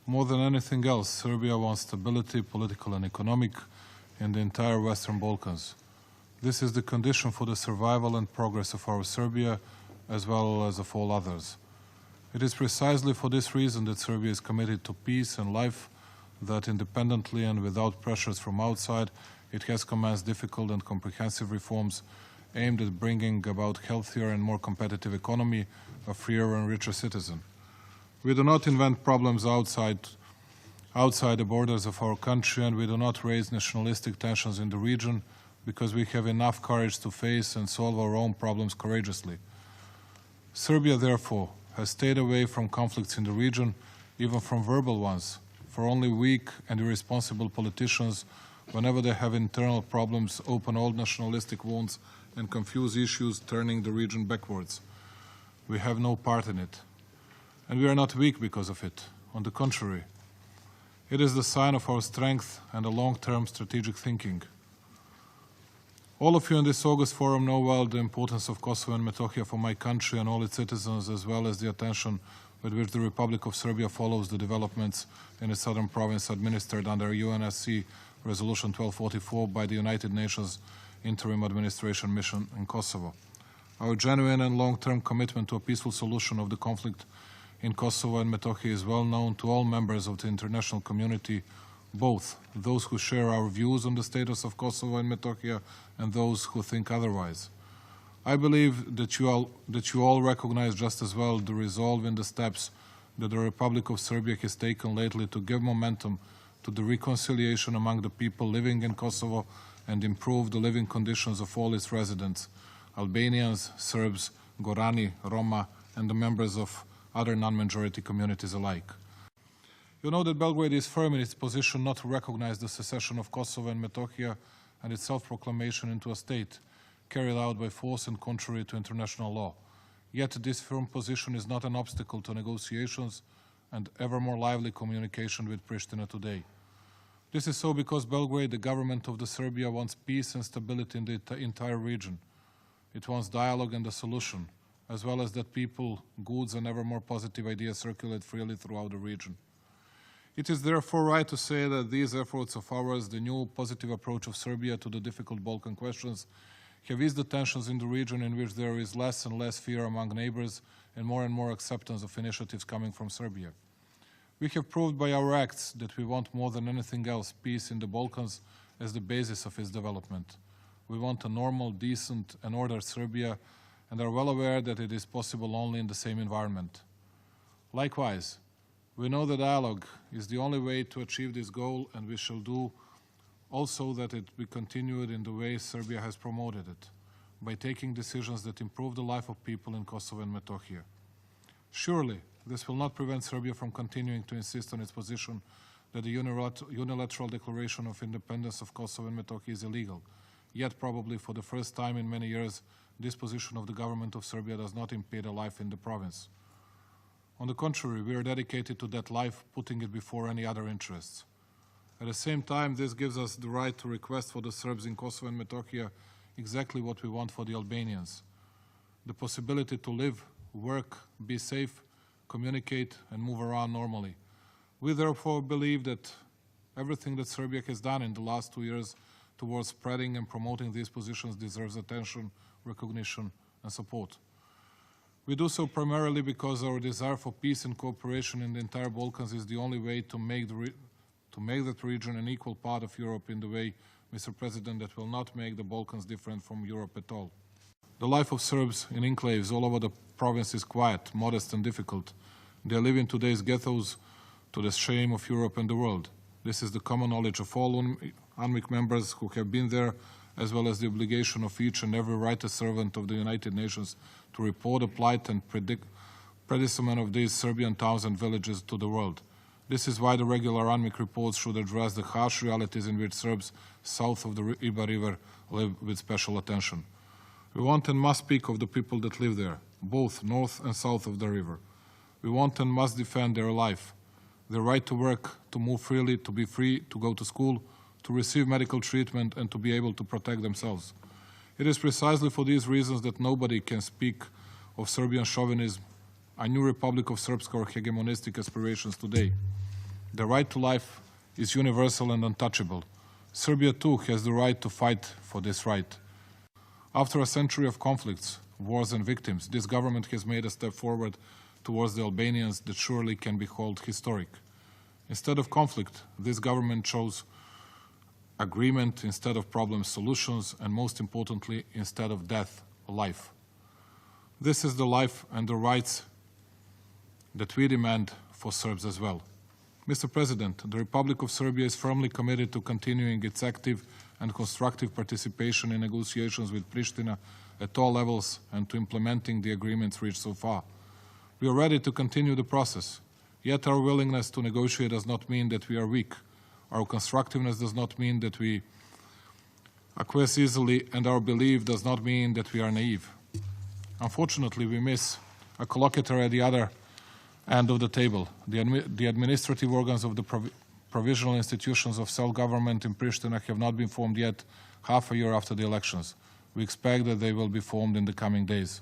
More than anything else, Serbia wants stability, political and economic, in the entire Western Balkans. This is the condition for the survival and progress of our Serbia, as well as of all others. It is precisely for this reason that Serbia is committed to peace and life, that independently and without pressures from outside, it has commenced difficult and comprehensive reforms aimed at bringing about healthier and more competitive economy, a freer and richer citizen. We do not invent problems outside the borders of our country, and we do not raise nationalistic tensions in the region, because we have enough courage to face and solve our own problems courageously. Serbia, therefore, has stayed away from conflicts in the region, even from verbal ones, for only weak and irresponsible politicians, whenever they have internal problems, open old nationalistic wounds and confuse issues, turning the region backwards. We have no part in it. And we are not weak because of it. On the contrary, it is the sign of our strength and a long-term strategic thinking. All of you in this August Forum know well the importance of Kosovo and Metohija for my country and all its citizens, as well as the attention with which the Republic of Serbia follows the developments in its southern province administered under UNSC Resolution 1244 by the United Nations Interim Administration Mission in Kosovo. Our genuine and long-term commitment to a peaceful solution of the conflict in Kosovo and Metohija is well known to all members of the international community, both those who share our views on the status of Kosovo and Metohija and those who think otherwise. I believe that you all recognize just as well the resolve in the steps that the Republic of Serbia has taken lately to give momentum to the reconciliation among the people living in Kosovo and improve the living conditions of all its residents, Albanians, Serbs, Gorani, Roma, and the members of other non-majority communities alike. You know that Belgrade is firm in its position not to recognize the secession of Kosovo and Metohija and its self-proclamation into a state carried out by force and contrary to international law. Yet this firm position is not an obstacle to negotiations and ever more lively communication with Pristina today. This is so because Belgrade, the government of Serbia, wants peace and stability in the entire region. It wants dialogue and a solution, as well as that people, goods and ever more positive ideas circulate freely throughout the region. It is therefore right to say that these efforts of ours, the new positive approach of Serbia to the difficult Balkan questions, have eased the tensions in the region in which there is less and less fear among neighbors and more acceptance of initiatives coming from Serbia. We have proved by our acts that we want more than anything else peace in the Balkans as the basis of its development. We want a normal, decent and ordered Serbia and are well aware that it is possible only in the same environment. Likewise, we know that dialogue is the only way to achieve this goal, and we shall do also that it be continued in the way Serbia has promoted it, by taking decisions that improve the life of people in Kosovo and Metohija. Surely, this will not prevent Serbia from continuing to insist on its position that the unilateral declaration of independence of Kosovo and Metohija is illegal. Yet, probably for the first time in many years, this position of the government of Serbia does not impede a life in the province. On the contrary, we are dedicated to that life, putting it before any other interests. At the same time, this gives us the right to request for the Serbs in Kosovo and Metohija exactly what we want for the Albanians: the possibility to live, work, be safe, communicate, and move around normally. We therefore believe that everything that Serbia has done in the last 2 years towards spreading and promoting these positions deserves attention, recognition, and support. We do so primarily because our desire for peace and cooperation in the entire Balkans is the only way to make that region an equal part of Europe in the way, Mr. President, that will not make the Balkans different from Europe at all. The life of Serbs in enclaves all over the province is quiet, modest, and difficult. They live in today's ghettos to the shame of Europe and the world. This is the common knowledge of all UNMIK members who have been there, as well as the obligation of each and every righteous servant of the United Nations to report the plight and predicament of these Serbian towns and villages to the world. This is why the regular UNMIK reports should address the harsh realities in which Serbs south of the Ibar River live with special attention. We want and must speak of the people that live there, both north and south of the river. We want and must defend their life, their right to work, to move freely, to be free, to go to school, to receive medical treatment, and to be able to protect themselves. It is precisely for these reasons that nobody can speak of Serbian chauvinism, a new Republic of Srpska or hegemonistic aspirations today. The right to life is universal and untouchable. Serbia too has the right to fight for this right. After a century of conflicts, wars and victims, this government has made a step forward towards the Albanians that surely can be called historic. Instead of conflict, this government chose agreement instead of problem solutions, and most importantly, instead of death, life. This is the life and the rights that we demand for Serbs as well. Mr. President, the Republic of Serbia is firmly committed to continuing its active and constructive participation in negotiations with Pristina at all levels and to implementing the agreements reached so far. We are ready to continue the process, yet our willingness to negotiate does not mean that we are weak. Our constructiveness does not mean that we acquiesce easily, and our belief does not mean that we are naive. Unfortunately, we miss a collocator at the other end of the table. The administrative organs of the provisional institutions of self-government in Pristina have not been formed yet, half a year after the elections. We expect that they will be formed in the coming days.